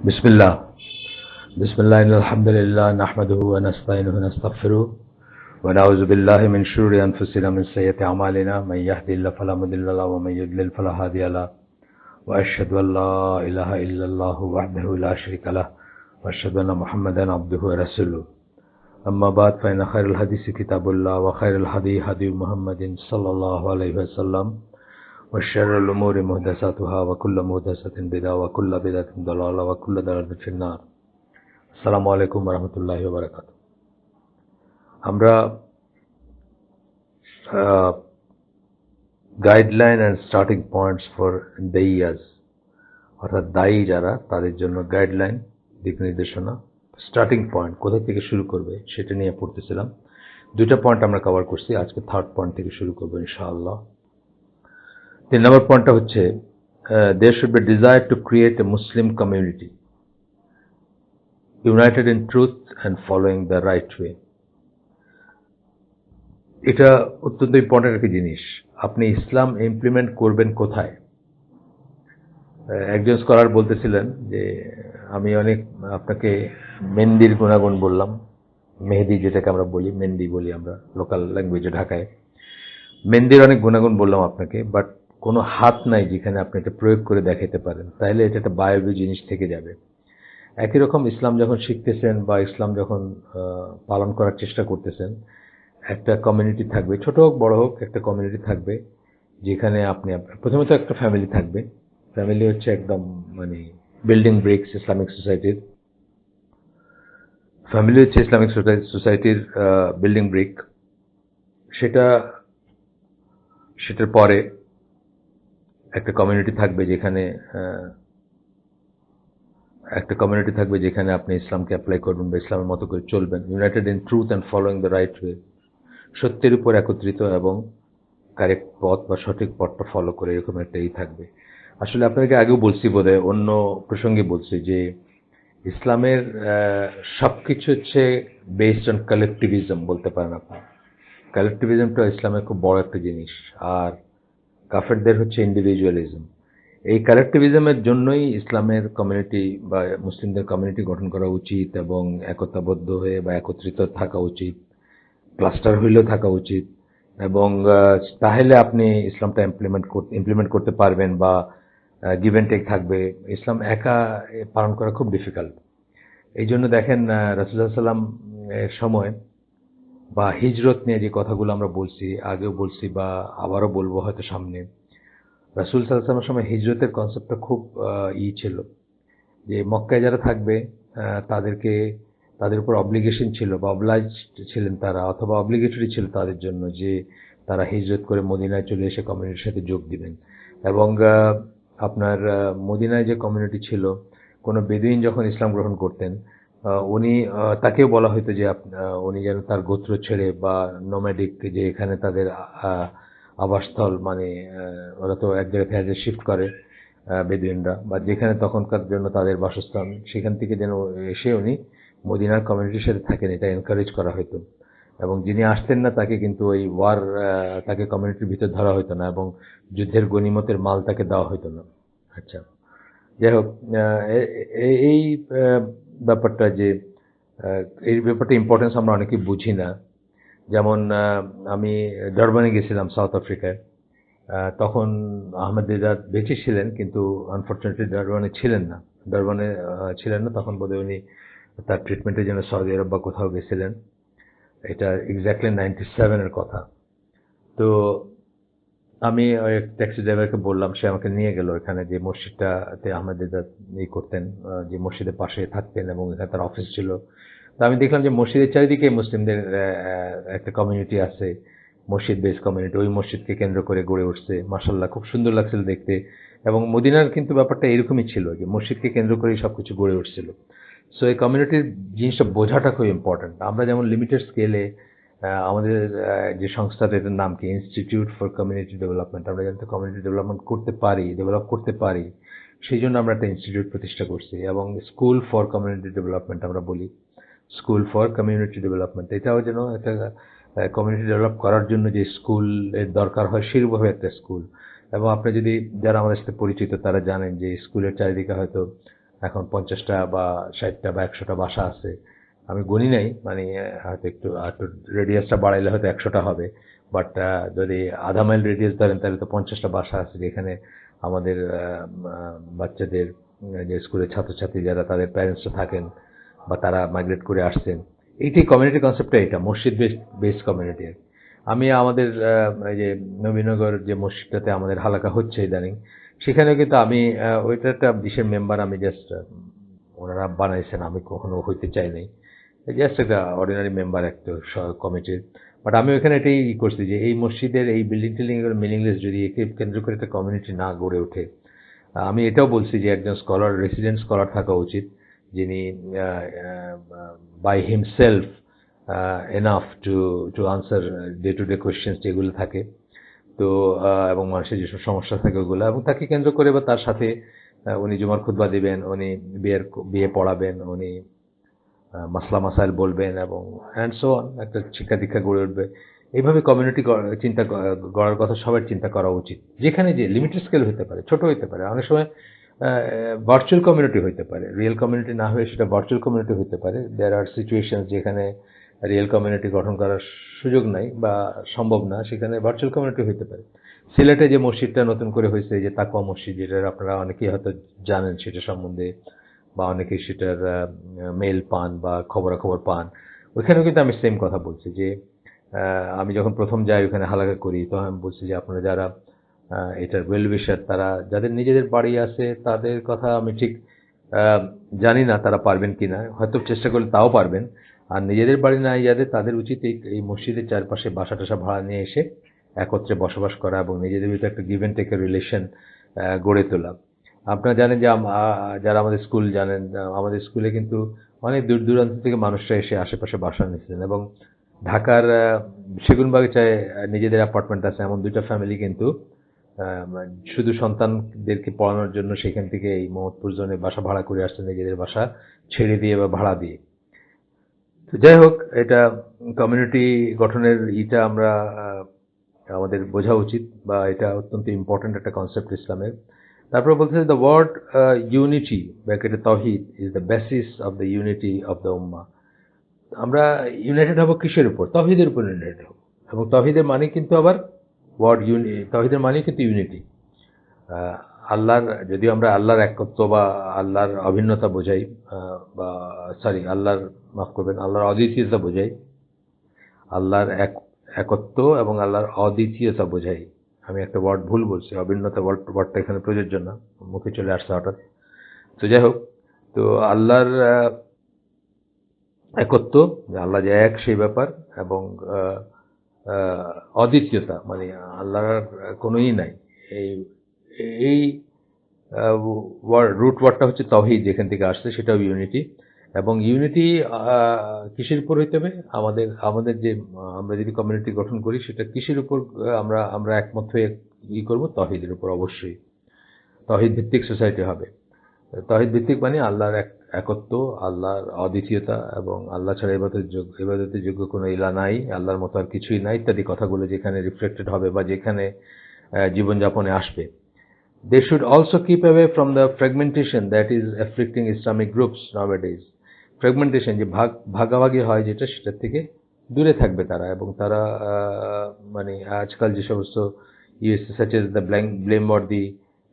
बिस्मिल्लाह बिस्मिल्लाह अल्हम्दुलिल्लाह नहमदुहु व नस्तईनुहु व नस्तगफिरुहु व नऊज़ु बिल्लाहि मिन शुरूरि अनफुसिना मिन सय्यिअति अमालिना मन यहदिहिल्लाहु फला मुदिल्ल लहु व मन युद्लिल फला हादिय लहु व अशहदु अन ला इलाहा इल्लल्लाहु वहदहु ला शरीका लहु व अशहदु अन्ना मुहम्मदन अब्दुहु व रसूलुहु अम्मा बाद फ़इन्न खैरल हदीसि किताबुल्लाह व खैरल हदी हदी मुहम्मदिन सल्लल्लाहु अलैहि वसल्लम व शर्रिल उमूरि मुहदसातुहा व कुल्लु मुहदसातिन बिदअह व कुल्लु बिदअतिन दलाला व कुल्लु दलालातिन फिन्नार। अस्सलामु आलैकुम व रहमतुल्लाहि व बाराकातुहू। আমরা guideline and starting points for দাইয়াস অর্থাৎ দায়ী যারা তাদের জন্য গাইডলাইন, দিক নির্দেশনা, স্টার্টিং পয়েন্ট কোথা থেকে শুরু করবে সেটা নিয়ে পড়তেছিলাম। দুইটা পয়েন্ট আমরা কভার করছি, আজকে থার্ড পয়েন্ট থেকে শুরু করব ইনশাআল্লাহ। 3 নম্বর পয়েন্টটা হচ্ছে there should be desire to create a Muslim community united in truth and following the right way। এটা অত্যন্ত ইম্পর্টেন্ট একটা জিনিস। আপনি ইসলাম ইমপ্লিমেন্ট করবেন কোথায়? একজন স্কলার বলতেছিলেন যে আমি অনেক আপনাকে মেহেদির গুণাগুণ বললাম, মেহেদি যেটাকে আমরা বলি, মেহেদি বলি আমরা লোকাল ল্যাঙ্গুয়েজে ঢাকায়। মেহেদির অনেক গুণাগুণ বললাম আপনাকে, বাট কোনো হাত নাই যেখানে আপনি এটা প্রয়োগ করে দেখাতে পারেন, তাহলে এটা একটা বায়বীয় জিনিস থেকে যাবে। একই রকম ইসলাম যখন শিখতেছেন বা ইসলাম যখন পালন করার চেষ্টা করতেছেন, একটা কমিউনিটি থাকবে, ছোট হোক বড় হোক, একটা কমিউনিটি থাকবে যেখানে আপনি প্রথমত একটা ফ্যামিলি থাকবে। ফ্যামিলি হচ্ছে একদম মানে বিল্ডিং ব্রিক্স ইসলামিক সোসাইটির। ফ্যামিলি হচ্ছে ইসলামিক সোসাইটির বিল্ডিং ব্রিক। সেটার পরে একটা কমিউনিটি থাকবে যেখানে আপনি ইসলামকে অ্যাপ্লাই করবেন বা ইসলামের মতো করে চলবেন, United in truth and following the right way, সত্যের উপর একত্রিত এবং কারেক্ট পথ বা সঠিক পথটা ফলো করে, এরকম একটাই থাকবে। আসলে আপনাকে আগেও বলছি, বোধহয় অন্য প্রসঙ্গে বলছি, যে ইসলামের সবকিছু হচ্ছে বেসড অন কালেকটিভিজম বলতে পারেন আপনি। কালেকটিভিজমটা ইসলামের খুব বড় একটা জিনিস, আর কাফেরদের হচ্ছে ইন্ডিভিজুয়ালিজম। এই কালেকটিভিজমের জন্যই ইসলামের কমিউনিটি বা মুসলিমদের কমিউনিটি গঠন করা উচিত এবং একতাবদ্ধ হয়ে বা একত্রিত থাকা উচিত, ক্লাস্টার হইলেও থাকা উচিত, এবং তাহলে আপনি ইসলামটা ইমপ্লিমেন্ট করতে পারবেন বা গিভ অ্যান্ড টেক থাকবে। ইসলাম একা পালন করা খুব ডিফিকাল্ট। এই জন্য দেখেন রাসূলুল্লাহ সাল্লাম এর সময় বা হিজরত নিয়ে যে কথাগুলো আমরা বলছি, আগেও বলছি বা আবারও বলবো হয়তো সামনে, রাসূল সাল্লাল্লাহু আলাইহি ওয়াসাল্লামের সময় হিজরতের কনসেপ্টটা খুব ছিল যে মক্কায় যারা থাকবে তাদের উপর অব্লিগেশন ছিল বা অবলাইজড ছিলেন তারা, অথবা অব্লিগেটরি ছিল তাদের জন্য যে তারা হিজরত করে মদিনায় চলে এসে কমিউনিটির সাথে যোগ দিবেন। এবং আপনার মদিনায় যে কমিউনিটি ছিল, কোনো বেদুইন যখন ইসলাম গ্রহণ করতেন, তাকেও বলা হতো যে উনি যেন তার গোত্র ছেড়ে বা নোম্যাডিক, যে এখানে তাদের আবাসস্থল, মানে ওরা তো এক জায়গা থেকে শিফট করে বেদুইনরা, বা যেখানে তখনকার জন্য তাদের বাসস্থান, সেখান থেকে যেন এসে উনি মদিনার কমিউনিটির সাথে থাকেন, এটা এনকারেজ করা হতো। এবং যিনি আসতেন না তাকে কিন্তু ওই তাকে কমিউনিটির ভিতর ধরা হতো না, এবং যুদ্ধের গনিমতের মাল তাকে দেওয়া হতো না। আচ্ছা, যাই হোক, এই ব্যাপারটা এই ব্যাপারটা ইম্পর্টেন্স আমরা অনেকেই বুঝি না। যেমন আমি ডারবানে গেছিলাম সাউথ আফ্রিকায়, তখন আহমেদ দিদার বেঁচে ছিলেন, কিন্তু আনফর্চুনেটলি ডারবানে ছিলেন না। তখন বোধহয় উনি তার ট্রিটমেন্টের জন্য সৌদি আরব বা কোথাও গেছিলেন। এটা এক্স্যাক্টলি 97-এর কথা। তো আমি ওই ট্যাক্সি ড্রাইভারকে বললাম, সে আমাকে নিয়ে গেল এখানে যে মসজিদটাতে আহমেদ দিদার করতেন, যে মসজিদের পাশে থাকতেন এবং এখানে তার অফিস ছিল। তো আমি দেখলাম যে মসজিদের চারিদিকে মুসলিমদের একটা কমিউনিটি আছে, মসজিদ বেস কমিউনিটি, ওই মসজিদকে কেন্দ্র করে গড়ে উঠছে। মাশাআল্লাহ, খুব সুন্দর লাগছিল দেখতে। এবং মদিনার কিন্তু ব্যাপারটা এরকমই ছিল যে মসজিদকে কেন্দ্র করেই সবকিছু গড়ে উঠছিল। সো এই কমিউনিটির জিনিসটা বোঝাটা খুব ইম্পর্টেন্ট। আমরা যেমন লিমিটেড স্কেলে আমাদের যে সংস্থাটার নাম কি, ইনস্টিটিউট ফর কমিউনিটি ডেভেলপমেন্ট, আমরা যাতে কমিউনিটি ডেভেলপ করতে পারি, সেই জন্য আমরা একটা ইনস্টিটিউট প্রতিষ্ঠা করছি। এবং স্কুল ফর কমিউনিটি ডেভেলপমেন্ট আমরা বলি, স্কুল ফর কমিউনিটি ডেভেলপমেন্ট। এটাও যেন একটা কমিউনিটি ডেভেলপ করার জন্য যে স্কুলের দরকার হয়, সেরূপভাবে একটা স্কুল। এবং আপনি যদি, যারা আমাদের সাথে পরিচিত তারা জানেন যে স্কুলের চারিদিকে হয়তো এখন 50টা বা 60টা বা 100টা বাসা আছে। আমি গুনি নাই, মানে হয়তো একটু রেডিয়াসটা বাড়াইলে হয়তো 100টা হবে। বাট যদি আধা মাইল রেডিয়াস ধরেন তাহলে তো 50টা বাসা আছে, যেখানে আমাদের বাচ্চাদের যে স্কুলের ছাত্রছাত্রী যারা তাদের প্যারেন্টসরা থাকেন বা তারা মাইগ্রেট করে আসছেন। এইটাই কমিউনিটি কনসেপ্টটা, এটা মসজিদ বেস কমিউনিটি। আমি আমাদের এই যে নবীনগর যে মসজিদটাতে আমাদের হালাকা হচ্ছে ইদানিং, সেখানেও কিন্তু আমি ওইটা একটা বিশেষ মেম্বার, আমি জাস্ট ওনারা বানাইছেন, আমি কখনো হইতে চাই নাই, জাস্ট একটা অর্ডিনারি মেম্বার একটা কমিটির। বাট আমি ওখানে এটাই করছি যে এই মসজিদের এই বিল্ডিং টিল্ডিং এগুলো মিনিংলেস যদি একে কেন্দ্র করে একটা কমিউনিটি না গড়ে ওঠে। আমি এটাও বলছি যে একজন স্কলার, রেসিডেন্ট স্কলার থাকা উচিত, যিনি by himself enough to answer day to day questions যেগুলো থাকে। তো এবং মানুষের যেসব সমস্যা থাকে ওগুলো, এবং তাকে কেন্দ্র করে বা তার সাথে উনি জুমার খুতবা দিবেন, উনি বিয়ে পড়াবেন, উনি মাসলা মাসাইল বলবেন, এবং অ্যান্ড সো অন, একটা শিক্ষা দীক্ষা গড়ে উঠবে। এইভাবে কমিউনিটি চিন্তা গড়ার কথা সবার চিন্তা করা উচিত, যেখানে যে লিমিটেড স্কেল হতে পারে, ছোট হতে পারে, অনেক সময় ভার্চুয়াল কমিউনিটি হতে পারে, রিয়েল কমিউনিটি না হয়ে সেটা ভার্চুয়াল কমিউনিটি হতে পারে। দেয়ার আর সিচুয়েশন যেখানে রিয়েল কমিউনিটি গঠন করার সুযোগ নাই বা সম্ভব না, সেখানে ভার্চুয়াল কমিউনিটি হতে পারে। সিলেটে যে মসজিদটা নতুন করে হয়েছে, যে তাকওয়া মসজিদ, যেটার আপনারা অনেকেই হয়তো জানেন সেটা সম্বন্ধে, বা অনেকেই সেটার মেল পান বা খবরাখবর পান, ওইখানেও কিন্তু আমি সেম কথা বলছি যে আমি যখন প্রথম যাই ওখানে হালাকা করি, তখন আমি বলছি যে আপনারা যারা এটার ওয়েল উইশার, তারা যাদের নিজেদের বাড়ি আছে তাদের কথা আমি ঠিক আহ, জানি না তারা পারবেন কিনা, হয়তো চেষ্টা করলে তাও পারবেন। আর নিজেদের বাড়ি নাই যাদের, তাদের উচিত এই মসজিদের চারপাশে বাসা টাসা ভাড়া নিয়ে এসে একত্রে বসবাস করা এবং নিজেদের ভিতরে একটা গিভ অ্যান্ড টেকের রিলেশন গড়ে তোলা। আপনারা জানেন যে যারা আমাদের স্কুল জানেন, আমাদের স্কুলে কিন্তু অনেক দূর দূরান্ত থেকে মানুষরা এসে আশেপাশে বাসা নিয়েছিলেন, এবং ঢাকার সেগুনবাগিচায় নিজেদের অ্যাপার্টমেন্ট আছে এমন 2টা ফ্যামিলি কিন্তু শুধু সন্তানদেরকে পড়ানোর জন্য সেখান থেকে এই মোহাম্মদপুর জোনে বাসা ভাড়া করে আসছেন, নিজেদের বাসা ছেড়ে দিয়ে বা ভাড়া দিয়ে। তো যাই হোক, এটা কমিউনিটি গঠনের আমরা আমাদের বোঝা উচিত, বা এটা অত্যন্ত ইম্পর্ট্যান্ট একটা কনসেপ্ট ইসলামের। তারপরে বলতেছে দ্য ওয়ার্ড ইউনিটি ব্র্যাকেটে তহিদ is the basis of the unity of the উম্মা। আমরা ইউনাইটেড হব কিসের উপর? তহিদের উপর ইউনাইটেড হব। এবং তহিদের মানে কিন্তু আবার তহিদের মানে কিন্তু ইউনিটি। আল্লাহর, যদিও আমরা আল্লাহর একত্ব বা আল্লাহর অভিন্নতা বোঝাই, বা সরি আল্লাহর, মাফ করবেন, আল্লাহর অদ্বিতীয়তা বোঝাই, আল্লাহর একত্ব এবং আল্লাহর অদ্বিতীয়তা বোঝাই। আমি একটা ওয়ার্ড ভুল বলছি, অভিন্নতা ওয়ার্ডটা এখানে প্রযোজ্য না, মুখে চলে আসছে হঠাৎ। তো যাই হোক, তো আল্লাহর একত্ব, আল্লাহ যে এক সেই ব্যাপার, এবং অদ্বিতীয়তা মানে আল্লাহর কোনোই নাই। এই এই রুট ওয়ার্ডটা হচ্ছে তৌহিদ, যেখান থেকে আসছে, সেটাও ইউনিটি। এবং ইউনিটি কিসের উপর হইতে হবে? আমাদের আমাদের যে আমরা যদি কমিউনিটি গঠন করি সেটা কিসের উপর আমরা আমরা একমত হয়ে করব? তৌহিদের উপর অবশ্যই। তৌহিদ ভিত্তিক সোসাইটি হবে। তৌহিদ ভিত্তিক মানে আল্লাহর একত্ব, আল্লাহর অদ্বিতীয়তা, এবং আল্লাহ ছাড়া ইবাদতের যোগ্য কোনো ইলা নাই, আল্লাহর মতো আর কিছুই নাই, ইত্যাদি কথাগুলো যেখানে রিফ্লেক্টেড হবে বা যেখানে জীবনযাপনে আসবে। They should also keep away from the fragmentation that is afflicting Islamic groups nowadays. Fragmentation, যে ভাগাভাগি হয় যেটা, সেটার থেকে দূরে থাকবে তারা, এবং তারা মানে আজকাল যে সমস্ত USA such as the blameworthy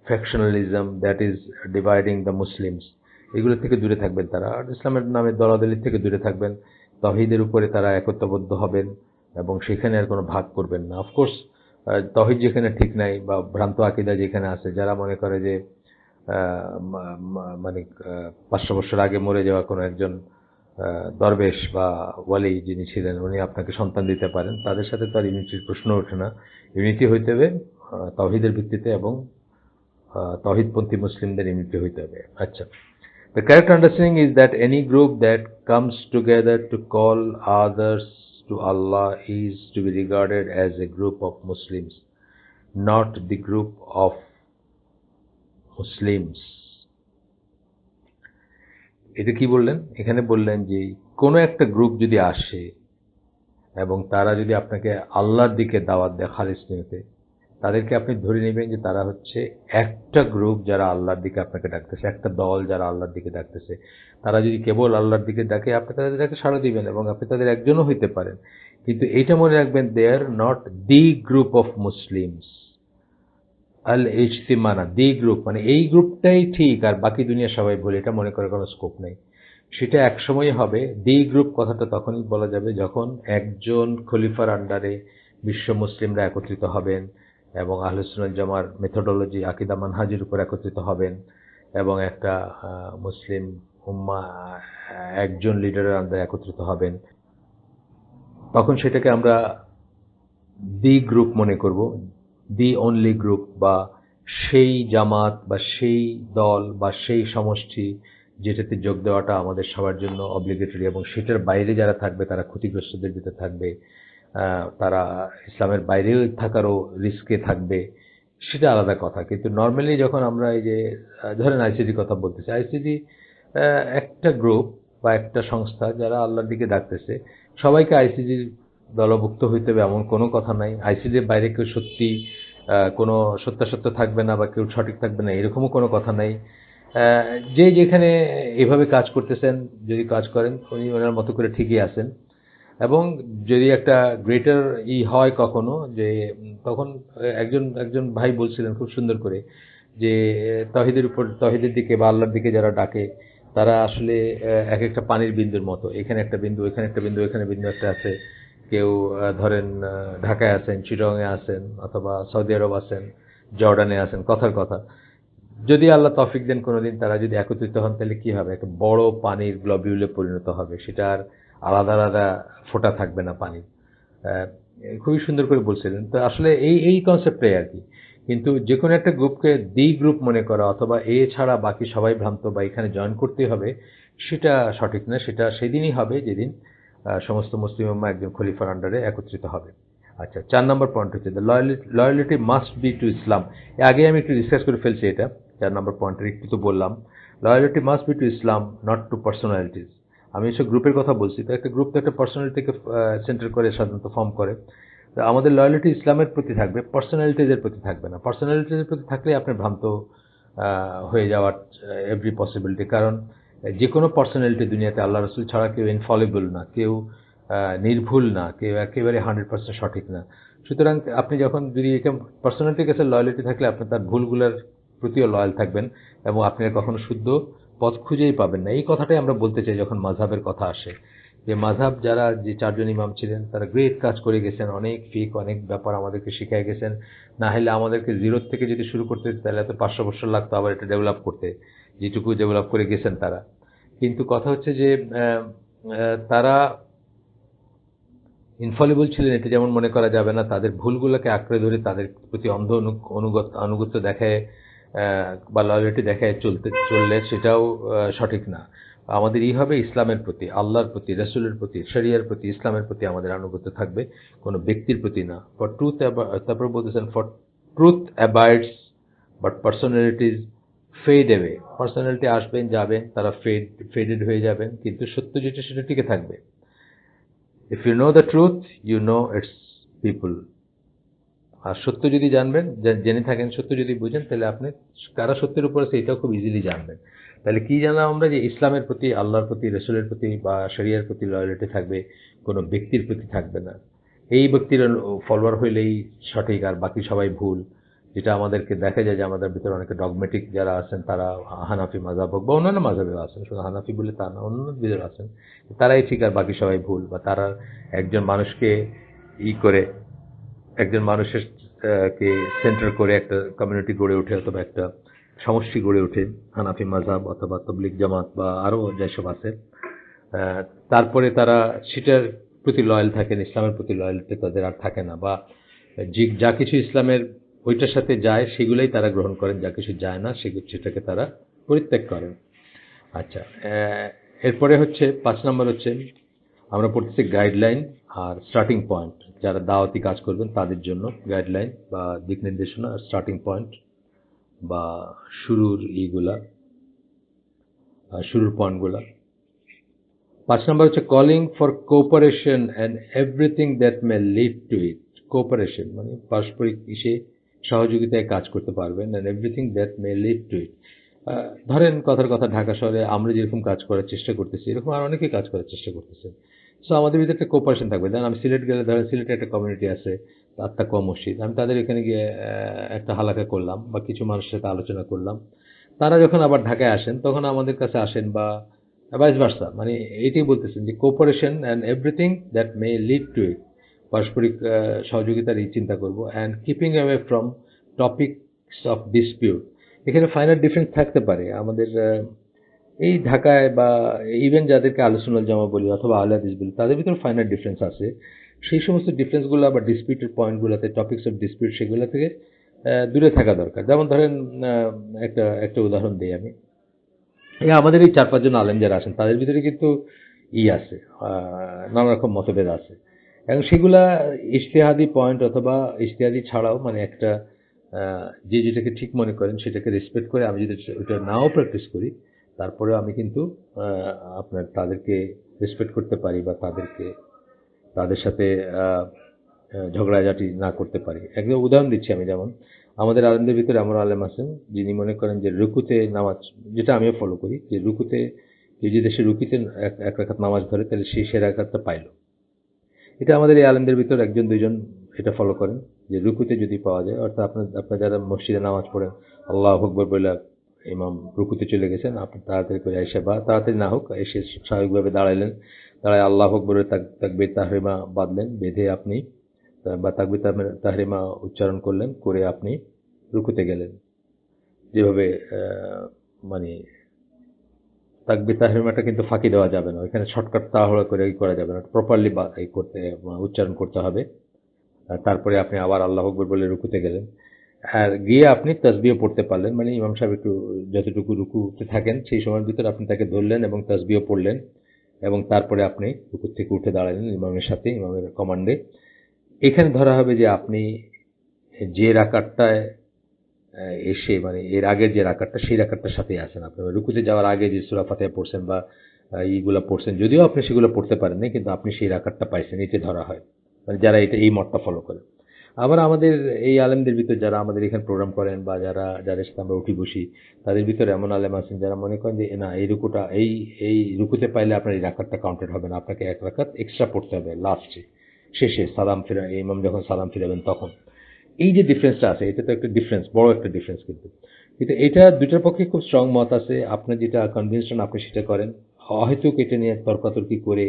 factionalism that is dividing the Muslims, এগুলো থেকে দূরে থাকবেন তারা। আর ইসলামের নামে দলাদলি থেকে দূরে থাকবেন। তৌহিদের উপরে তারা একত্রবদ্ধ হবেন এবং সেখানে আর কোনো ভাগ করবেন না। অফকোর্স তৌহিদ যেখানে ঠিক নাই বা ভ্রান্ত আকীদা যেখানে আছে, যারা মনে করে যে মানে 500 বছর আগে মরে যাওয়া কোনো একজন দরবেশ বা ওয়ালি যিনি ছিলেন, উনি আপনাকে সন্তান দিতে পারেন, তাদের সাথে তো আর ইউনিটির প্রশ্ন ওঠে না। ইউনিটি হইতে হবে তৌহিদের ভিত্তিতে, এবং তৌহিদপন্থী মুসলিমদের ইউনিটি হইতে হবে। আচ্ছা, the correct understanding is that any group that comes together to call others to Allah is to be regarded as a group of Muslims, not the group of Muslims. এটা কি বললেন? এখানে বললেন যে কোনো একটা গ্রুপ যদি আসে এবং তারা যদি আপনাকে আল্লাহর দিকে দাওয়াত দেয় খালিস নিয়তে, তাদেরকে আপনি ধরে নেবেন যে তারা হচ্ছে একটা গ্রুপ যারা আল্লাহর দিকে আপনাকে ডাকতেছে, একটা দল যারা আল্লাহর দিকে ডাকতেছে। তারা যদি কেবল আল্লাহর দিকে ডাকে, আপনি তাদের ডাকে সাড়া দিবেন এবং আপনি তাদের একজনও হইতে পারেন। কিন্তু এইটা মনে রাখবেন, they are not the group of Muslims. আল ইজতিমানা, দি গ্রুপ মানে এই গ্রুপটাই ঠিক আর বাকি দুনিয়া সবাই ভুল, এটা মনে করার কোনো স্কোপ নেই। সেটা একসময় হবে। দি গ্রুপ কথাটা তখনই বলা যাবে যখন একজন খলিফার আন্ডারে বিশ্ব মুসলিমরা একত্রিত হবেন এবং আহলে সুন্নাত জামার মেথোডোলজি আকীদা মানহাজের উপর একত্রিত হবেন এবং একটা মুসলিম উম্মাহ একজন লিডারের আন্ডারে একত্রিত হবেন। তখন সেটাকে আমরা দি গ্রুপ মনে করব, দি অনলি গ্রুপ, বা সেই জামাত বা সেই দল বা সেই সমষ্টি যেটাতে যোগ দেওয়াটা আমাদের সবার জন্য অব্লিগেটরি, এবং সেটার বাইরে যারা থাকবে তারা ক্ষতিগ্রস্তদের ভিতরে থাকবে, তারা ইসলামের বাইরেও থাকারও রিস্কে থাকবে, সেটা আলাদা কথা। কিন্তু নর্মালি যখন আমরা এই যে ধরেন আইসিডি কথা বলতেছি, আইসিডি একটা গ্রুপ বা একটা সংস্থা যারা আল্লাহর দিকে ডাকতেছে। সবাইকে আইসিডির দলভুক্ত হইতে হবে এমন কোনো কথা নাই। আইসিডির বাইরে কেউ সত্যি কোনো সত্যাসত্য থাকবে না বা কেউ সঠিক থাকবে না, এরকমও কোনো কথা নাই। আহ, যে যেখানে এভাবে কাজ করতেছেন, যদি কাজ করেন উনি ওনার মতো করে ঠিকই আছেন। এবং যদি একটা গ্রেটার হয় কখনো যে তখন একজন একজন ভাই বলছিলেন খুব সুন্দর করে যে তহিদের উপর, তহিদের দিকে বা আল্লাহর দিকে যারা ডাকে তারা আসলে এক একটা পানির বিন্দুর মতো, এখানে একটা বিন্দু, এখানে একটা বিন্দু, এখানে বিন্দু একটা আছে। কেউ ধরেন ঢাকায় আছেন, চিটংয়ে আছেন, অথবা সৌদি আরব আছেন, জর্ডানে আছেন, কথার কথা। যদি আল্লাহ তৌফিক দেন কোনোদিন তারা যদি একত্রিত হন, তাহলে কি হবে, একটা বড় পানির গ্লোবিউলে পরিণত হবে। সেটা আর আলাদা আলাদা ফোঁটা থাকবে না পানির। আহ, খুবই সুন্দর করে বলছিলেন। তো আসলে এই এই কনসেপ্টটাই আর কি। কিন্তু যে কোনো একটা গ্রুপকে দি গ্রুপ মনে করা অথবা এ ছাড়া বাকি সবাই ভ্রান্ত বা এখানে জয়েন করতেই হবে, সেটা সঠিক না। সেটা সেদিনই হবে যেদিন সমস্ত মুসলিম উম্মাহ একজন খলিফার আন্ডারে একত্রিত হবে। আচ্ছা, 4 নম্বর পয়েন্ট হচ্ছে the loyalty must be to ইসলাম। আগে আমি একটু ডিসকাস করে ফেলছি এটা। 4 নম্বর পয়েন্টের একটু তো বললাম, loyalty must be to Islam, not to personalities. আমি এসব গ্রুপের কথা বলছি। তো একটা গ্রুপ তো একটা পার্সোনালিটিকে সেন্টার করে সাধারণত ফর্ম করে। তো আমাদের লয়ালিটি ইসলামের প্রতি থাকবে, পার্সোনালিটিজের প্রতি থাকবে না। পার্সোনালিটিজের প্রতি থাকলে আপনি ভ্রান্ত হয়ে যাওয়ার এভরি পসিবিলিটি। কারণ যে কোনো পার্সোনালিটি দুনিয়াতে আল্লাহ রসুল ছাড়া কেউ ইনফলিবল না, কেউ নির্ভুল না, কেউ একেবারে 100% সঠিক না। সুতরাং আপনি যখন যদি এটা পার্সোনালিটির কাছে লয়ালিটি থাকলে আপনি তার ভুলগুলোর প্রতিও লয়াল থাকবেন এবং আপনি আর কখনো শুদ্ধ পথ খুঁজেই পাবেন না। এই কথাটাই আমরা বলতে চাই যখন মাযহাবের কথা আসে, যে মাযহাব যারা যে 4জন ইমাম ছিলেন তারা গ্রেট কাজ করে গেছেন, অনেক ফিক অনেক ব্যাপার আমাদেরকে শিখাই গেছেন। না হলে আমাদেরকে জিরো থেকে যদি শুরু করতে তাহলে এত 500 বছর লাগতো আবার এটা ডেভেলপ করতে, যেটুকু ডেভেলপ করে গেছেন তারা। কিন্তু কথা হচ্ছে যে তারা ইনফলিবল ছিলেন এটা যেমন মনে করা যাবে না, তাদের ভুলগুলোকে আঁকড়ে ধরে তাদের প্রতি অন্ধ আনুগত্য দেখায় বা লয়ালিটি দেখায় চললে সেটাও সঠিক না। আমাদের হবে ইসলামের প্রতি, আল্লাহর প্রতি, রসুলের প্রতি, শরিয়ার প্রতি, ইসলামের প্রতি আমাদের আনুগত্য থাকবে, কোনো ব্যক্তির প্রতি না। ফর ট্রুথ, তারপর বলতেছেন for truth abides but personalities fade away. Personality আসবেন যাবেন, তারা ফেডেড হয়ে যাবেন, কিন্তু সত্য যেটা সেটা টিকে থাকবে। If you know the truth, you know it's people. আর সত্য যদি জানবেন, জেনে থাকেন, সত্য যদি বুঝেন, তাহলে আপনি কারা সত্যের উপর আছে এটাও খুব ইজিলি জানবেন। তাহলে কি জানলাম আমরা, যে ইসলামের প্রতি, আল্লাহর প্রতি, রসুলের প্রতি বা শরিয়ার প্রতি লয়ালিটি থাকবে, কোনো ব্যক্তির প্রতি থাকবে না। এই ব্যক্তির ফলোয়ার হইলেই সঠিক আর বাকি সবাই ভুল। যেটা আমাদেরকে দেখা যায় যে আমাদের ভিতরে অনেকে ডগমেটিক যারা আছেন, তারা হানাফি মাযহাব হোক বা অন্যান্য মাযহাবেও আছেন, শুধু হানাফি বলে তা না, অন্যান্য ভিতরে আছেন, তারাই ঠিক আর বাকি সবাই ভুল। বা তারা একজন মানুষকে করে, একজন মানুষের কে সেন্টার করে একটা কমিউনিটি গড়ে ওঠে অথবা একটা সমষ্টি গড়ে ওঠে, হানাফি মাযহাব অথবা তবলিগ জামাত বা আরও যেসব আছে। আহ, তারপরে তারা সেটার প্রতি লয়াল থাকেন, ইসলামের প্রতি লয়ালিটি তাদের আর থাকে না। বা যা কিছু ইসলামের ওইটার সাথে যায় সেগুলোই তারা গ্রহণ করেন, যা কিছু যায় না সেটাকে তারা পরিত্যাগ করেন। আচ্ছা, এরপরে হচ্ছে 5 নম্বর হচ্ছে আমরা পড়তেছি গাইডলাইন আর স্টার্টিং পয়েন্ট। যারা দাওয়াতি কাজ করবেন তাদের জন্য গাইডলাইন বা দিক নির্দেশনা, স্টার্টিং পয়েন্ট বা শুরুর ইগুলা, শুরুর পয়েন্টগুলা। 5 নম্বর হচ্ছে calling for cooperation and everything that may lead to it. Cooperation মানে পারস্পরিক ইসে সহযোগিতায় কাজ করতে পারবেন, and everything that may lead to it. ধরেন কথার কথা, ঢাকা শহরে আমরা যেরকম কাজ করার চেষ্টা করতেছি, এরকম আর অনেকেই কাজ করার চেষ্টা করতেছে। সো আমাদের ভিতরে একটা কোপারেশন থাকবে। দেন আমি সিলেট গেলে, ধরেন সিলেটে একটা কমিউনিটি আছে, আত্মাকুয়া মসজিদ, আমি তাদের এখানে গিয়ে একটা হালাকা করলাম বা কিছু মানুষের সাথে আলোচনা করলাম। তারা যখন আবার ঢাকায় আসেন তখন আমাদের কাছে আসেন, বা ভাইস ভার্সা। মানে এইটাই বলতেছেন যে cooperation and everything that may lead to it, পারস্পরিক সহযোগিতার এই চিন্তা করব, and keeping away from topics of dispute. এখানে ফাইনাল ডিফারেন্স থাকতে পারে আমাদের এই ঢাকায়, বা ইভেন যাদেরকে আলোচনাল জামা বলি অথবা আহলে হাদিস বলি, তাদের ভিতরে ফাইনাল ডিফারেন্স আছে। সেই সমস্ত ডিফারেন্সগুলো বা ডিসপিউটেড পয়েন্টগুলোতে, টপিকস অফ ডিসপিউট, সেগুলো থেকে দূরে থাকা দরকার। যেমন ধরেন একটা একটা উদাহরণ দিই আমি। এই আমাদের এই 4-5 জন আলেম যারা আছেন তাদের ভিতরে কিন্তু আছে, নানা রকম মতভেদ আছে, এবং সেগুলা ইজতিহাদি পয়েন্ট অথবা ইজতিহাদি ছাড়াও, মানে একটা যে যেটাকে ঠিক মনে করেন সেটাকে রেসপেক্ট করে, আমি যদি ওটা নাও প্র্যাকটিস করি, তারপরেও আমি কিন্তু আপনার তাদেরকে রেসপেক্ট করতে পারি, বা তাদের সাথে ঝগড়াঝাটি না করতে পারি। একদম উদাহরণ দিচ্ছি আমি, যেমন আমাদের আলেমদের ভিতরে এমন আলেম আছেন যিনি মনে করেন যে রুকুতে নামাজ, যেটা আমিও ফলো করি, যে রুকুতে যদি দেশে রুকুতে এক রাকাত নামাজ ধরে তাহলে সে রাকাতটা পাইল। এটা আমাদের এই আলেমদের ভিতর একজন দুইজন এটা ফলো করেন, যে রুকুতে যদি পাওয়া যায়, অর্থাৎ আপনার যারা মসজিদে নামাজ পড়েন, আল্লাহু আকবার বলে ইমাম রুকুতে চলে গেছেন, আপনি তাড়াতাড়ি করে এসে, বা তাড়াতাড়ি না হোক এসে স্বাভাবিকভাবে দাঁড়াইলেন, দাঁড়ায় আল্লাহু আকবরের তাকবীর তাহরিমা বাঁধলেন, বেঁধে আপনি বা তাকবীর তাহরিমা উচ্চারণ করলেন, করে আপনি রুকুতে গেলেন। যেভাবে মানে তাকবীর তাহরিমাটা কিন্তু ফাঁকি দেওয়া যাবে না, ওইখানে শর্টকাট তাড়াহুড়া করে করা যাবে না, প্রপারলি উচ্চারণ করতে হবে। তারপরে আপনি আবার আল্লাহু আকবার বলে রুকুতে গেলেন, আর গিয়ে আপনি তাসবিহ পড়তে পারলেন। মানে ইমাম সাহেব একটু যতটুকু রুকুতে থাকেন সেই সময়ের ভিতরে আপনি তাকে ধরলেন এবং তাসবিহ পড়লেন, এবং তারপরে আপনি রুকু থেকে উঠে দাঁড়ালেন ইমামের সাথে, ইমামের কমান্ডে। এখানে ধরা হবে যে আপনি যে রাকাতটায় এসে, মানে এর আগের যে রাকাতটা, সেই রাকাতটার সাথেই আছেন। আপনি রুকুতে যাওয়ার আগে যে সূরা ফাতিহা পড়ছেন বা এইগুলা পড়ছেন, যদিও আপনি সেগুলো পড়তে পারেন না, কিন্তু আপনি সেই রাকাতটা পাইছেন, এতে ধরা হয়, মানে যারা এই মতটা ফলো করে। আবার আমাদের এই আলেমদের ভিতর যারা আমাদের এখানে প্রোগ্রাম করেন, বা যাদের সাথে আমরা উঠি বসি, তাদের ভিতরে এমন আলেম আছেন যারা মনে করেন যে না, এই রুকুতে পাইলে আপনার এই রাকাতটা কাউন্টেড হবে না, আপনাকে এক রাকাত এক্সট্রা পড়তে হবে লাস্টে, শেষে সালাম ফিরা, ইমাম যখন সালাম ফিরাবেন তখন। এই যে ডিফারেন্সটা আছে, এটা তো একটা ডিফারেন্স, বড় একটা ডিফারেন্স। কিন্তু এটা দুইটার পক্ষে খুব স্ট্রং মত আছে। আপনি যেটা কনভিন্স হন আপনি সেটা করেন, হয়তো এটা নিয়ে তর্কাতর্কি করে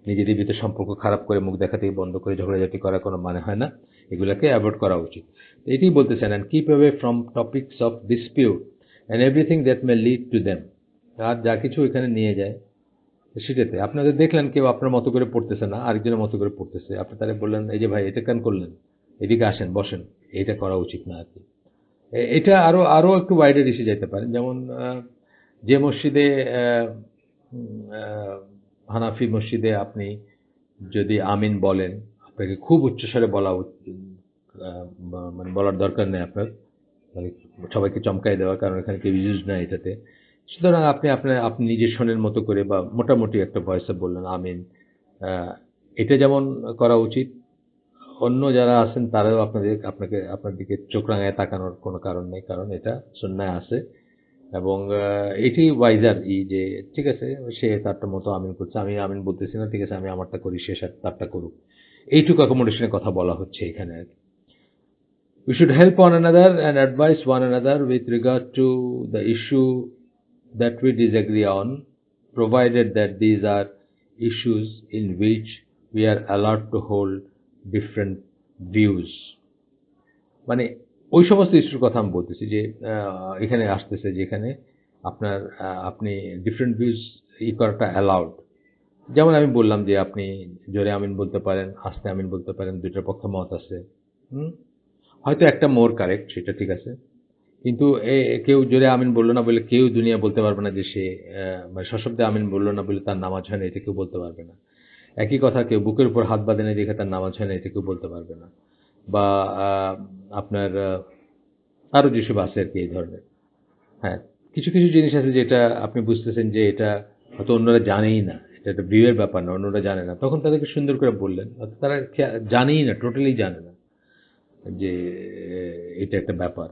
নিজেদের ভিতরে সম্পর্ক খারাপ করে, মুখ দেখা থেকে বন্ধ করে ঝগড়াঝাটি করার কোনো মানে হয় না। এগুলোকে অ্যাভয়েড করা উচিত। এটাই বলতেছেন, and keep away from topics of dispute and everything that may lead to them. আর যা কিছু এখানে নিয়ে যায় সেটাতে, আপনাদের দেখলেন কেউ আপনার মতো করে পড়তেছে না, আরেকজনের মতো করে পড়তেছে, আপনি তাহলে বললেন এই যে ভাই এটা কেন করলেন, এদিকে আসেন বসেন, এটা করা উচিত না আর কি। এটা আরো আরো একটু ওয়াইডার এসে যেতে পারে। যেমন যে মসজিদে হানাফি মসজিদে আপনি যদি আমিন বলেন, আপনাকে খুব উচ্চস্বরে মানে বলার দরকার নেই আপনার, মানে সবাইকে চমকাই দেওয়া, কারণ এখানে কেউ ইউজ নাই এটাতে। সুতরাং আপনি নিজের শোনের মতো করে বা মোটামুটি একটা ভয়েসে বললেন আমিন। এটা যেমন করা উচিত, অন্য যারা আছেন তারাও আপনার দিকে চোখ রাঙায় তাকানোর কোনো কারণ নেই, কারণ এটা সুন্নায় আছে। এবং এটি ওয়াইজার যে ঠিক আছে, সে তারটা মতো আমিন করছে, আমি আমিন বলতেছি না, ঠিক আছে আমি আমারটা করি, সে তারটা করুক। এইটুকু অ্যাকোমোডেশনের কথা বলা হচ্ছে এখানে আর কি। We should help one another and advise one another with regard to the issue that we disagree on, provided that these are issues in which we are allowed to hold different views. মানে ওই সমস্ত ইস্যুর কথা আমি বলতেছি যে এখানে আসতেছে, যেখানে আপনি ডিফারেন্ট ভিউজ করাটা অ্যালাউড। যেমন আমি বললাম যে আপনি জোরে আমিন বলতে পারেন, আস্তে আমিন বলতে পারেন, দুইটার পক্ষে মত আছে। হয়তো একটা মোর কারেক্ট, সেটা ঠিক আছে, কিন্তু কেউ জোরে আমিন বললো না বলে কেউ দুনিয়া বলতে পারবে না যে সে মানে সশব্দে আমিন বললো না বলে তার নামাজ হয় না, এটা কেউ বলতে পারবে না। একই কথা, কেউ বুকের উপর হাত বাঁধে না দেখে তার নামাজ হয় না, এটা কেউ বলতে পারবে না। বা আপনার আরো যেসব আছে আর কি এই ধরনের। হ্যাঁ, কিছু কিছু জিনিস আছে যেটা আপনি বুঝতেছেন যে এটা হয়তো অন্যরা জানেই না, এটা একটা ভিউয়ের ব্যাপার না, অন্যরা জানে না, তখন তাদেরকে সুন্দর করে বললেন, তারা জানেই না, টোটালি জানে না। যে এটা একটা ব্যাপার।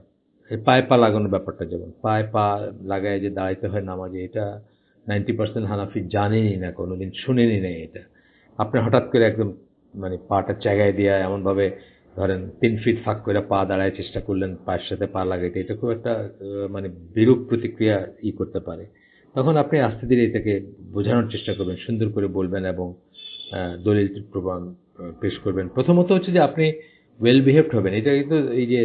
এই পায়ে পা লাগানোর ব্যাপারটা, যেমন পায়ে পা লাগায় যে দাঁড়াইতে হয় নামাজে, এটা 90% হানাফি জানেনই না, কোনোদিন শুনেনই নেই এটা। আপনি হঠাৎ করে একদম মানে পাটা জায়গায় দিয়ে এমনভাবে ধরেন 3 ফিট ফাঁক করে পা দাঁড়ায় চেষ্টা করলেন পায়ের সাথে পা লাগাইতে, এটা খুব একটা মানে বিরূপ প্রতিক্রিয়া করতে পারে। তখন আপনি আস্তে ধীরে এটাকে বোঝানোর চেষ্টা করবেন, সুন্দর করে বলবেন এবং দলিল প্রমাণ পেশ করবেন। প্রথমত হচ্ছে যে আপনি ওয়েল বিহেভড হবেন। এটা কিন্তু এই যে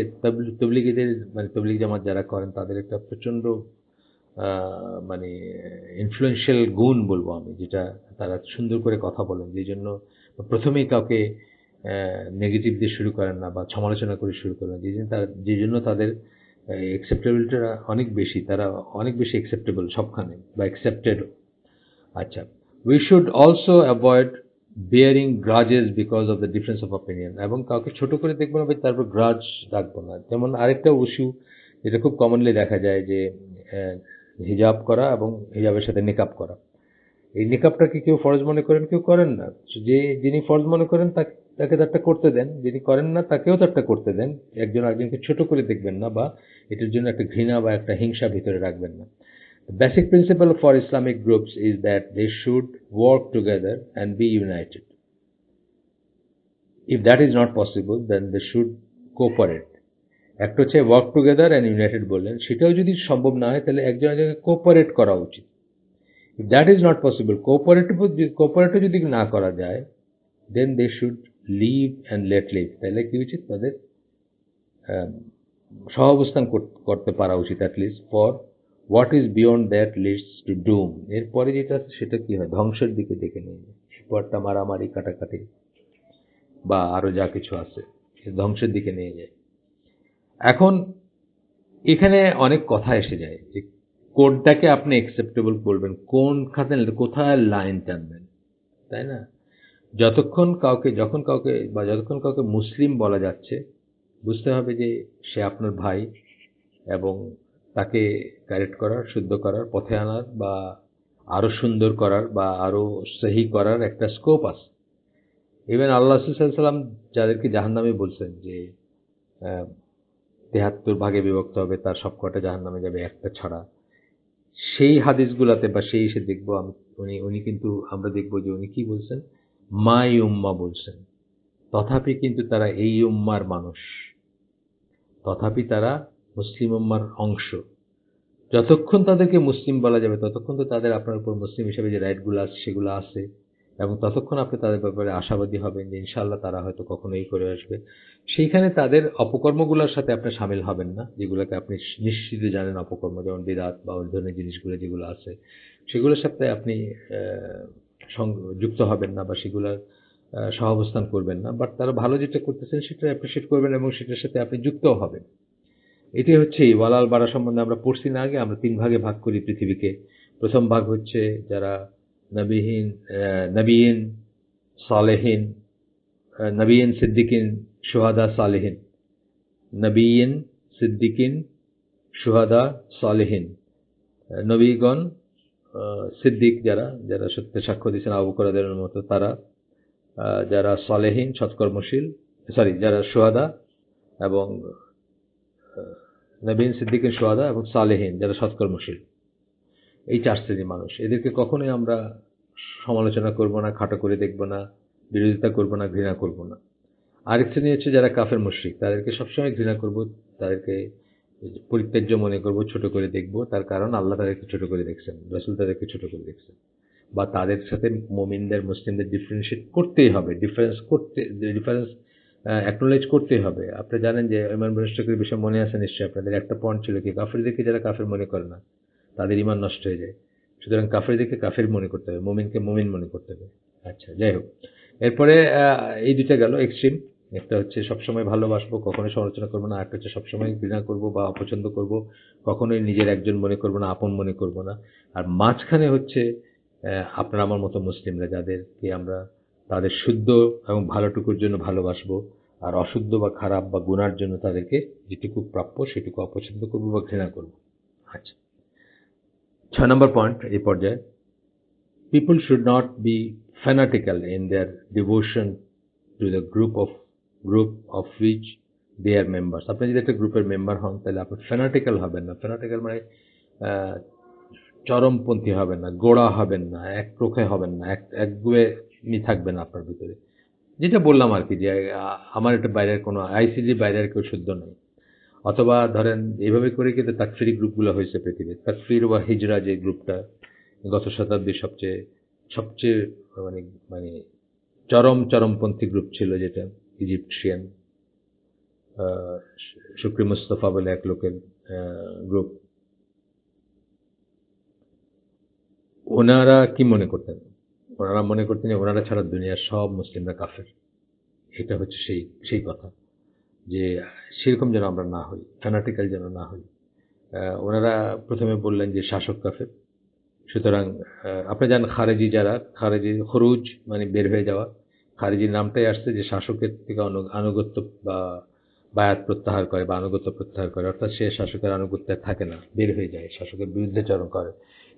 তবলিগীদের মানে তবলিগ জামাত যারা করেন তাদের একটা প্রচণ্ড মানে ইনফ্লুয়েন্সিয়াল গুণ বলবো আমি, যেটা তারা সুন্দর করে কথা বলেন, যেই জন্য প্রথমেই কাউকে নেগেটিভ দিয়ে শুরু করেন না বা সমালোচনা করে শুরু করেন না, যে জন্য তাদের অ্যাকসেপ্টেবিলিটিটা অনেক বেশি, তারা অনেক বেশি অ্যাকসেপ্টেবল সবখানে বা অ্যাকসেপ্টেড। আচ্ছা, we should also avoid bearing grudges because of the difference of opinion, এবং কাউকে ছোট করে দেখবো না বা তারপর গ্রাজ রাখবো না। যেমন আরেকটা ইস্যু যেটা খুব কমনলি দেখা যায় যে হিজাব করা এবং হিজাবের সাথে নিকাব করা। এই নিকাবটাকে কেউ ফরজ মনে করেন, কেউ করেন না। যিনি ফরজ মনে করেন তাকে তারটা করতে দেন, যিনি করেন না তাকেও তারটা করতে দেন। একজন আরেকজনকে ছোট করে দেখবেন না বা এটার জন্য একটা ঘৃণা বা একটা হিংসা ভিতরে রাখবেন না। The basic principle for Islamic groups is that they should work together and be united. If that is not possible, then they should cooperate. একটা হচ্ছে ওয়ার্ক টুগেদার অ্যান্ড ইউনাইটেড বললেন, সেটাও যদি সম্ভব না হয় তাহলে একজন একজনকে কোঅপারেট করা উচিত। If that is not possible, কোঅপারেটও যদি না করা যায়, then they should live and let live. তাহলে কি উচিত, তাদের সহাবস্থান করতে পারা উচিত, at least for what is beyond that leads to doom. এরপরে যেটা আছে সেটা কি হয়, ধ্বংসের দিকে ডেকে নিয়ে যায়। এরপরটা মারামারি কাটাকাটি বা আরো যা কিছু আছে ধ্বংসের দিকে নিয়ে যায়। এখন এখানে অনেক কথা এসে যায় যে কোডটাকে আপনি অ্যাকসেপ্টেবল করবেন কোন খাতে, কোথায় লাইন টানবেন, তাই না? যখন কাউকে মুসলিম বলা যাচ্ছে, বুঝতে হবে যে সে আপনার ভাই, এবং তাকে কারেক্ট করার, শুদ্ধ করার, পথে আনার বা আরো সুন্দর করার বা আরো সহি করার একটা স্কোপ আছে। ইভেন আল্লাহ রাসূল সাল্লাল্লাহু আলাইহি ওয়াসাল্লাম যাদেরকে জাহান্নামী বলছেন যে 73 ভাগে বিভক্ত হবে, তার সবকটা জাহান্নামে যাবে একটা ছাড়া, সেই হাদিসগুলাতে বা সেই এসে দেখবো উনি কিন্তু আমরা দেখবো যে উনি কি বলছেন, মাই উম্মা বলছেন। তথাপি কিন্তু তারা এই উম্মার মানুষ, তথাপি তারা মুসলিম উম্মার অংশ। যতক্ষণ তাদেরকে মুসলিম বলা যাবে ততক্ষণ তো তাদের আপনার উপর মুসলিম হিসেবে যে রাইটগুলো আছে সেগুলো আছে, এবং ততক্ষণ আপনি তাদের ব্যাপারে আশাবাদী হবেন যে ইনশাআল্লাহ তারা হয়তো কখনোই করে আসবে। সেইখানে তাদের অপকর্মগুলোর সাথে আপনি সামিল হবেন না, যেগুলোকে আপনি নিশ্চিত জানেন অপকর্ম, যেমন বিদআত বা ওই ধরনের জিনিসগুলো যেগুলো আছে সেগুলোর সাথে আপনি যুক্ত হবেন না বা সেগুলোর সহাবস্থান করবেন না। বাট তারা ভালো যেটা করতেছেন সেটা অ্যাপ্রিসিয়েট করবেন এবং সেটার সাথে আপনি যুক্তও হবেন। এটি হচ্ছে এই ওয়ালাল বারা সম্বন্ধে আমরা পড়ছি না আগে, আমরা 3 ভাগে ভাগ করি পৃথিবীকে। প্রথম ভাগ হচ্ছে যারা নবীন, সালেহিন, নবীন, সিদ্দিকিন, শুহাদা, সালেহিন। নবীন, সিদ্দিকিন, শুহাদা, সালেহিন। নবীগণ, সিদ্দিক যারা যারা সত্য সাক্ষ্য দিয়েছেন আবু বকর রাদিয়াল্লাহু আনহুর মতো তারা, যারা সালেহিন সৎকর্মশীল, যারা শুহাদা এবং নবীন, সিদ্দিকিন, শুহাদা এবং সালেহিন যারা সৎকর্মশীল। এই 4 শ্রেণীর মানুষ, এদেরকে কখনোই আমরা সমালোচনা করব না, খাটো করে দেখব না, বিরোধিতা করব না, ঘৃণা করব না। আরেক শ্রেণী হচ্ছে যারা কাফের মুশরিক, তাদেরকে সবসময় ঘৃণা করব, তাদেরকে পরিত্যাজ্য মনে করব, ছোট করে দেখব। তার কারণ আল্লাহ তাদেরকে ছোট করে দেখছেন, রাসূল তাদেরকে ছোট করে দেখছেন। বা তাদের সাথে মুমিনদের, মুসলিমদের ডিফারেন্সিয়েট করতেই হবে, ডিফারেন্স অ্যাকনোলেজ করতেই হবে। আপনি জানেন যে ইমান বিনষ্টের বিষয় মনে আছে নিশ্চয়ই আপনাদের, একটা পয়েন্ট ছিল কি, কাফেরদেরকে যারা কাফের মনে করে না তাদের ইমান নষ্ট হয়ে যায়। সুতরাং কাফেরদেরকে কাফের মনে করতে হবে, মুমিনকে মুমিন মনে করতে হবে। আচ্ছা, যাই হোক, এরপরে এই দুইটা গেল এক্সট্রিম। একটা হচ্ছে সবসময় ভালোবাসবো, কখনোই সমালোচনা করবো না। একটা হচ্ছে সবসময় ঘৃণা করবো বা অপছন্দ করবো, কখনোই নিজের একজন মনে করবো না, আপন মনে করবো না। আর মাঝখানে হচ্ছে আপনার আমার মতো মুসলিমরা, যাদেরকে আমরা তাদের শুদ্ধ এবং ভালোটুকুর জন্য ভালোবাসবো, আর অশুদ্ধ বা খারাপ বা গুনার জন্য তাদেরকে যেটুকু প্রাপ্য সেটুকু অপছন্দ করবো বা ঘৃণা করবো। আচ্ছা, 6 নম্বর পয়েন্ট এই পর্যায়ে, people should not be fanatical in their devotion to the group of which they are members. আপনি যদি একটা গ্রুপের মেম্বার হন তাহলে আপনি ফ্যানাটিক্যাল হবেন না। ফ্যানাটিক্যাল মানে চরমপন্থী হবেন না, গোঁড়া হবেন না, একরোখে হবেন না, একগুঁয়েমি থাকবে না আপনার ভিতরে। যেটা বললাম আর কি, যে আমার একটা বাইরের কোনো আইসিজি বাইরের কেউ শুদ্ধ নেই। অথবা ধরেন এইভাবে করে কিন্তু তাকফিরি গ্রুপগুলো হয়েছে পৃথিবীর। তাকফির বা হিজরা যে গ্রুপটা গত শতাব্দীর সবচেয়ে সবচেয়ে মানে মানে চরমপন্থী গ্রুপ ছিল, যেটা ইজিপশিয়ান শুক্রি মুস্তফা বলে এক লোকের গ্রুপ। ওনারা কি মনে করতেন? ওনারা মনে করতেন যে ওনারা ছাড়া দুনিয়ার সব মুসলিমরা কাফের। এটা হচ্ছে সেই সেই কথা, যে সেরকম যেন আমরা না হই, ফ্যানাটিক্যাল যেন না হই। ওনারা প্রথমে বললেন যে শাসক কাফের। সুতরাং আপনি জানেন খারেজি যারা, খারেজি খরুজ মানে বের হয়ে যাওয়া। খারেজির নামটাই আসছে যে শাসকের থেকে আনুগত্য বা বায়াত প্রত্যাহার করে বা আনুগত্য প্রত্যাহার করে, অর্থাৎ সে শাসকের আনুগত্যে থাকে না, বের হয়ে যায়, শাসকের বিরুদ্ধেচরণ করে।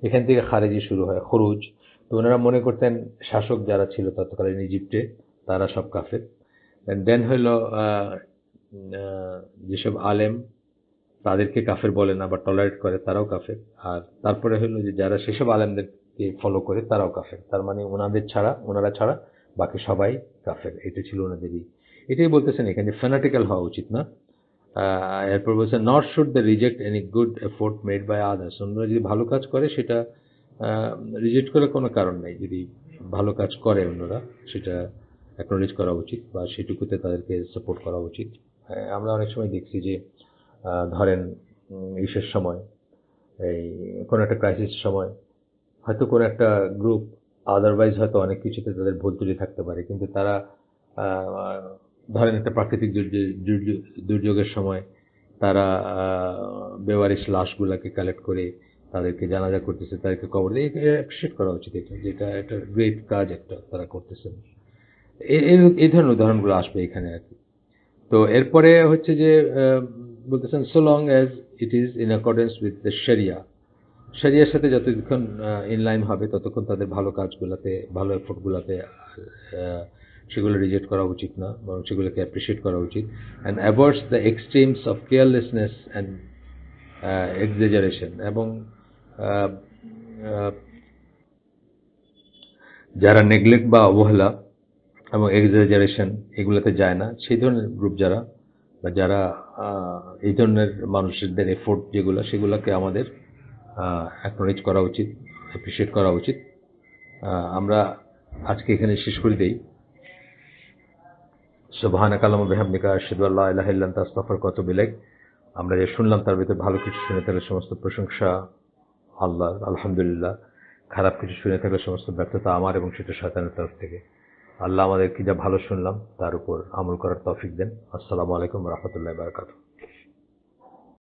এখান থেকে খারেজি শুরু হয়, খরুজ। তো ওনারা মনে করতেন শাসক যারা ছিল তৎকালীন ইজিপ্টে তারা সব কাফের। দেন হইল যেসব আলেম তাদেরকে কাফের বলে না বা টলারেট করে তারাও কাফের। আর তারপরে হলো যে যারা সেসব আলেমদেরকে ফলো করে তারাও কাফের। তার মানে ওনারা ছাড়া বাকি সবাই কাফের। এটা ছিল ওনাদেরই। এটাই বলতেছেন এখানে, ফ্যানাটিক্যাল হওয়া উচিত না। এরপর বলছেন not should they reject any good effort made by others. অন্যরা যদি ভালো কাজ করে সেটা রিজেক্ট করার কোনো কারণ নেই। যদি ভালো কাজ করে অন্যরা, সেটা অ্যাকনোলেজ করা উচিত বা সেটুকুতে তাদেরকে সাপোর্ট করা উচিত। আমরা অনেক সময় দেখছি যে ধরেন ইসের সময়, এই কোনো একটা ক্রাইসিসের সময় হয়তো কোনো একটা গ্রুপ আদারওয়াইজ হয়তো অনেক কিছুতে তাদের ভুল ত্রুটি থাকতে পারে, কিন্তু তারা ধরেন একটা প্রাকৃতিক দুর্যোগের সময় তারা বেওয়ারিশ লাশগুলোকে কালেক্ট করে তাদেরকে জানাজা করতেছে, তাদেরকে কবর দিয়ে অ্যাপ্রিসিয়েট করা উচিত। যেটা একটা গ্রেট কাজ একটা তারা করতেছেন। এই ধরনের উদাহরণগুলো আসবে এখানে আর কি। তো এরপরে হচ্ছে যে বলতেছেন so long as it is in accordance with the শরিয়ার সাথে যতক্ষণ ইনলাইন হবে ততক্ষণ তাদের ভালো কাজগুলোতে, ভালো এফোর্টগুলোতে সেগুলো রিজেক্ট করা উচিত না, বরং সেগুলোকে অ্যাপ্রিসিয়েট করা উচিত। And avoids the extremes of carelessness and exaggeration. এবং যারা নেগলেক্ট বা অবহেলা এবং এক্সেজারেশন এগুলোতে যায় না, সেই ধরনের গ্রুপ যারা বা যারা এই ধরনের মানুষদের এফোর্ট যেগুলো, সেগুলোকে আমাদের অ্যাকনোলেজ করা উচিত, অ্যাপ্রিসিয়েট করা উচিত। আমরা আজকে এখানে শেষ করে দেই। সুবহানাকা আল্লাহুম্মা বিহামদিকা আশহাদু আল্লা ইলাহা ইল্লা আনতা আস্তাগফিরুকা ওয়া আতুবু ইলাইক। আমরা যে শুনলাম তার ভিতরে ভালো কিছু শুনে থাকলে সমস্ত প্রশংসা আল্লাহর, আলহামদুলিল্লাহ। খারাপ কিছু শুনে থাকলে সমস্ত ব্যর্থতা আমার এবং সেটা শয়তানের তরফ থেকে। আল্লাহ আমাদেরকে যা ভালো শুনলাম তার উপর আমল করার তৌফিক দেন। আসসালামু আলাইকুম ওয়া রাহমাতুল্লাহি ওয়া বারাকাতুহু।